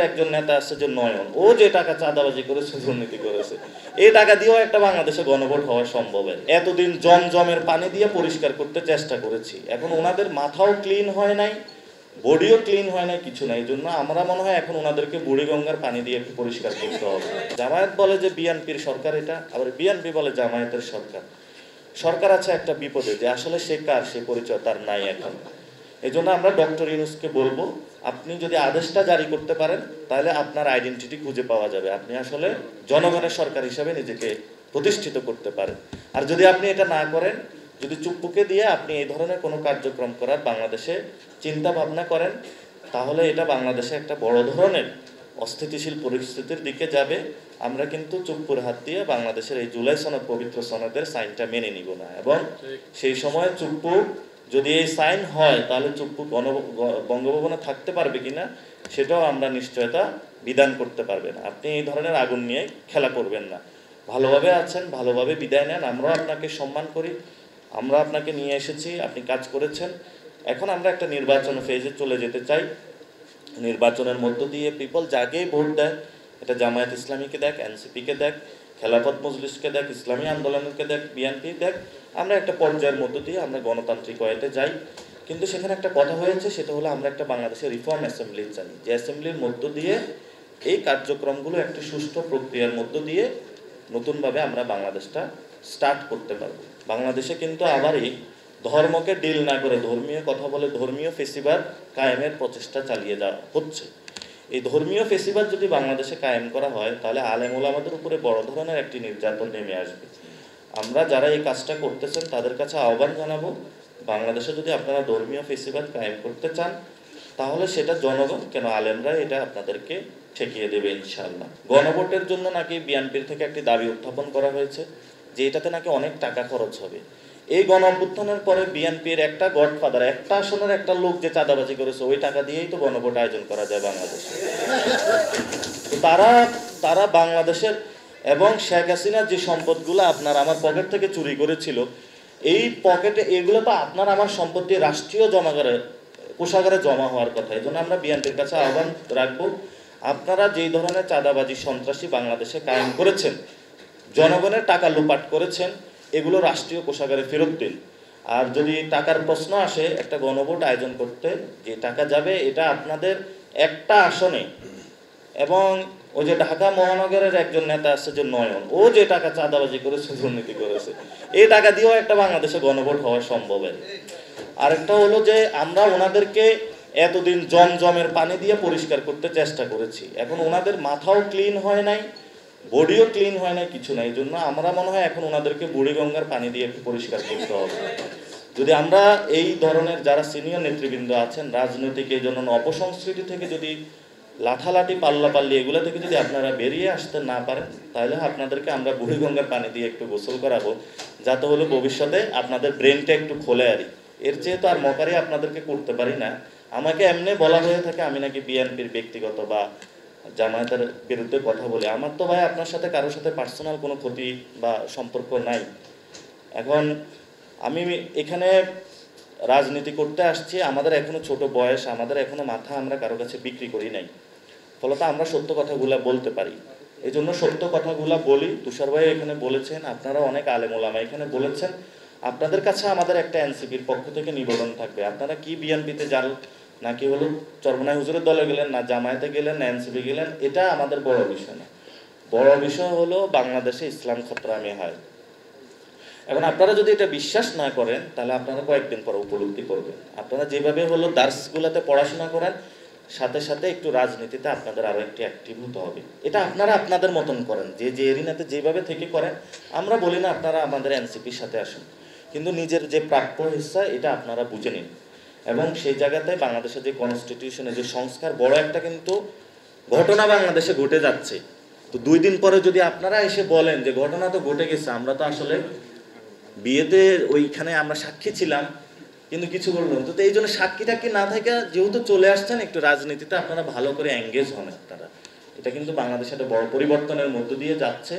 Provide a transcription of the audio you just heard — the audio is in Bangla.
একজন নেতা আছে যে নয়ন, ও যে টাকা চাঁদাবাজি করেছে, দুর্নীতি করেছে, এই টাকা দিয়েও একটা বাংলাদেশে গণভোট হওয়া সম্ভব। এতদিন জমজমের পানি দিয়ে পরিষ্কার করতে চেষ্টা করেছি, এখন ওনাদের মাথাও ক্লিন হয় নাই, বডিও ক্লিন হয় নাই, কিছু নাই। এই জন্য আমরা মনে হয় এখন ওনাদেরকে বুড়িগঙ্গার পানি দিয়ে একটু পরিষ্কার করতে হবে। জামায়াত বলে যে বিএনপির সরকার, এটা আবার বিএনপি বলে জামায়াতের সরকার। সরকার আছে একটা বিপদে, যে আসলে সে কার, সে পরিচয় তার নাই এখন। এই জন্য আমরা ডক্টর ইউনূসকে বলবো, আপনি যদি আদেশটা জারি করতে পারেন তাহলে আপনার আইডেন্টিটি খুঁজে পাওয়া যাবে, আপনি আসলে জনগণের সরকার হিসাবে নিজেকে প্রতিষ্ঠিত করতে পারেন। আর যদি আপনি এটা না করেন, যদি চুপ্পুকে দিয়ে আপনি এই ধরনের কোনো কার্যক্রম করার বাংলাদেশে চিন্তা ভাবনা করেন, তাহলে এটা বাংলাদেশে একটা বড় ধরনের অস্থিতিশীল পরিস্থিতির দিকে যাবে। আমরা কিন্তু চুপ্পুর হাত দিয়ে বাংলাদেশের এই জুলাই সনদ, পবিত্র সনদের সাইনটা মেনে নিব না। এবং সেই সময় চুপ্পু যদি এই সাইন হয়, তাহলে চুপ্পু বঙ্গভবনে থাকতে পারবে কিনা সেটাও আমরা নিশ্চয়তা বিধান করতে পারবে না। আপনি এই ধরনের আগুন নিয়ে খেলা করবেন না। ভালোভাবে আছেন, ভালোভাবে বিদায় নেন। আমরাও আপনাকে সম্মান করি, আমরা আপনাকে নিয়ে এসেছি, আপনি কাজ করেছেন। এখন আমরা একটা নির্বাচন ফেজে চলে যেতে চাই। নির্বাচনের মধ্য দিয়ে পিপল যাকেই ভোট দেয়, এটা জামায়াত ইসলামীকে দেখ, এনসিপিকে দেখ, খেলাফত মজলিসকে দেখ, ইসলামী আন্দোলনকে দেখ, বিএনপি দেখ, আমরা একটা পর্যায়ের মধ্য দিয়ে আমরা গণতান্ত্রিক ওয়েতে যাই। কিন্তু সেখানে একটা কথা হয়েছে, সেটা হলো আমরা একটা বাংলাদেশের রিফর্ম অ্যাসেম্বলি চাই, যে অ্যাসেম্বলির মধ্য দিয়ে এই কার্যক্রমগুলো একটি সুষ্ঠু প্রক্রিয়ার মধ্য দিয়ে নতুনভাবে আমরা বাংলাদেশটা স্টার্ট করতে পারবো। বাংলাদেশে কিন্তু আবারই ধর্মকে ডিল না করে ধর্মীয় কথা বলে ধর্মীয় ফেসিবাদ কায়েমের প্রচেষ্টা চালিয়ে যাওয়া হচ্ছে। এই ধর্মীয় ফেসিবাদ যদি বাংলাদেশে কায়েম করা হয়, তাহলে আলেম ওলামাদের উপরে বড় ধরনের একটি নির্যাতন নেমে আসবে। আমরা যারা এই কাজটা করতেছেন তাদের কাছে আহ্বান জানাবো, বাংলাদেশে যদি আপনারা ধর্মীয় ফেসিবাদ কায়েম করতে চান, তাহলে সেটা জনগণ কেন আলেমরা এটা আপনাদেরকে ঠেকিয়ে দেবে ইনশাআল্লাহ। গণভোটের জন্য নাকি বিএনপির থেকে একটি দাবি উত্থাপন করা হয়েছে, যে এটাতে নাকি অনেক টাকা খরচ হবে। এই গণ অভ্যুত্থানের পরে বিএনপির একটা গডফাদার, একটা আসনের একটা লোক যে চাঁদাবাজি করেছে, ওই টাকা দিয়েই তো গণভোট আয়োজন করা যায় বাংলাদেশে। তো তারা বাংলাদেশের এবং শেখ হাসিনার যে সম্পদগুলো আপনার আমার পকেট থেকে চুরি করেছিল, এই পকেটে এগুলো তো আপনার আমার সম্পত্তি রাষ্ট্রীয় জমাগারে, কোষাগারে জমা হওয়ার কথা। এই জন্য আমরা বিএনপির কাছে আহ্বান রাখবো, আপনারা যেই ধরনের চাঁদাবাজি সন্ত্রাসী বাংলাদেশে কায়েম করেছেন, জনগণের টাকা লুপাট করেছেন, এগুলো রাষ্ট্রীয় কোষাগারে ফেরত দিন। আর যদি টাকার প্রশ্ন আসে একটা গণভোট আয়োজন করতে, যে টাকা যাবে এটা আপনাদের একটা আসনে, এবং ওই যে ঢাকা মহানগরের একজন নেতা আছে যে নয়ন, ও যে টাকা চাঁদাবাজি করেছে, দুর্নীতি করেছে, এই টাকা দিয়েও একটা বাংলাদেশে গণভোট হওয়া সম্ভব। আরেকটা হলো যে আমরা ওনাদেরকে এতদিন জমজমের পানি দিয়ে পরিষ্কার করতে চেষ্টা করেছি, এখন ওনাদের মাথাও ক্লিন হয় নাই, বডিও ক্লিন হয় নাই, কিছু নাই। এই জন্য আমরা মনে হয় এখন ওনাদেরকে বুড়িগঙ্গার পানি দিয়ে একটু পরিষ্কার করতে হবে। যদি আমরা এই ধরনের যারা সিনিয়র নেতৃবৃন্দ আছেন রাজনৈতিক এই জন্য অপসংস্কৃতি থেকে যদি লাঠালাঠি পাল্লাপাল্লি এগুলো থেকে যদি আপনারা বেরিয়ে আসতে না পারেন, তাহলে আপনাদেরকে আমরা বুড়িগঙ্গার পানি দিয়ে একটু গোসল করাবো, যাতে হলো ভবিষ্যতে আপনাদের ব্রেনটা একটু খোলে। আরই এর চেয়ে তো আর মকারি আপনাদেরকে করতে পারি না। আমাকে এমনি বলা হয়ে থাকে আমি নাকি বিএনপির ব্যক্তিগত বা জামায়াতের বিরুদ্ধে কথা বলি। আমার তো ভাই আপনার সাথে কারোর সাথে পার্সোনাল কোনো ক্ষতি বা সম্পর্ক নাই। এখন আমি এখানে রাজনীতি করতে আসছি, আমাদের এখনো ছোট বয়স, আমাদের এখনো মাথা আমরা কারো কাছে বিক্রি করি নাই, ফলত আমরা সত্য কথাগুলা বলতে পারি। এই জন্য সত্য কথাগুলা বলি। তুষার ভাই এখানে বলেছেন, আপনারা অনেক আলেম ওলামা এখানে বলেছেন, আপনাদের কাছে আমাদের একটা এনসিপির পক্ষ থেকে নিবেদন থাকবে, আপনারা কি বিএনপিতে যান নাকি হলো চরমনাই হুজুরের দলে গেলেন, না জামায়াতে গেলেন, না এনসিপি গেলেন, এটা আমাদের বড় বিষয় না। বড় বিষয় হলো বাংলাদেশে ইসলাম খতরামি হয়। এখন আপনারা যদি এটা বিশ্বাস না করেন, তাহলে আপনারা কয়েকদিন পর উপলব্ধি করবেন। আপনারা যেভাবে হলো দার্সগুলোতে পড়াশোনা করেন, সাথে সাথে একটু রাজনীতিতে আপনাদের আরো একটু অ্যাক্টিভ হতে হবে। এটা আপনারা আপনাদের মতন করেন, যে যে এরিনাতে যেভাবে থেকে করেন। আমরা বলি না আপনারা আমাদের এনসিপির সাথে আসুন, কিন্তু নিজের যে প্রাপ্য হিস্সা এটা আপনারা বুঝে নিন। এবং সেই জায়গাতে বাংলাদেশের যে কনস্টিটিউশনে যে সংস্কার, বড় একটা কিন্তু ঘটনা বাংলাদেশে ঘটে যাচ্ছে। তো 2 দিন পরে যদি আপনারা এসে বলেন যে ঘটনা তো ঘটে গেছে, আমরা তো আসলে বিয়েতে ওইখানে আমরা সাক্ষী ছিলাম কিন্তু কিছু বললাম তো, এই জন্য সাক্ষী টাক্ষী না থাকে, যেহেতু চলে আসছেন একটু রাজনীতিতে আপনারা ভালো করে এঙ্গেজ হন আপনারা। এটা কিন্তু বাংলাদেশে একটা বড় পরিবর্তনের মধ্য দিয়ে যাচ্ছে।